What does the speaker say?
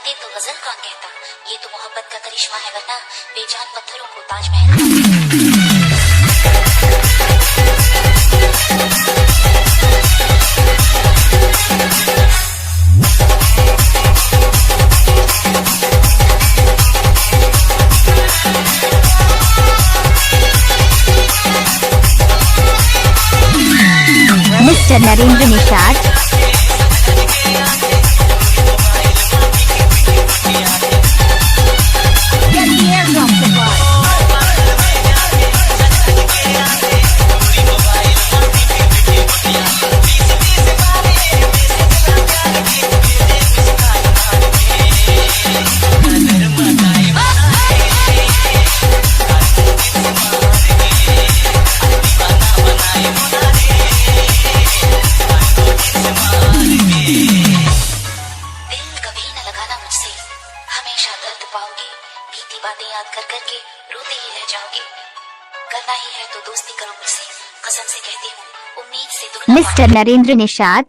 होते तो गजल कौन कहता। ये तो मोहब्बत का करिश्मा है, वरना बेजान पत्थरों को ताजमहल। मिस्टर नरेंद्र निषाद। हमेशा दर्द पाओगे, बीती बातें याद कर करके रोते ही रह जाओगे। करना ही है तो दोस्ती करो मुझसे, कसम से कहती हूँ, उम्मीद से दुगना मिस्टर नरेंद्र निषाद।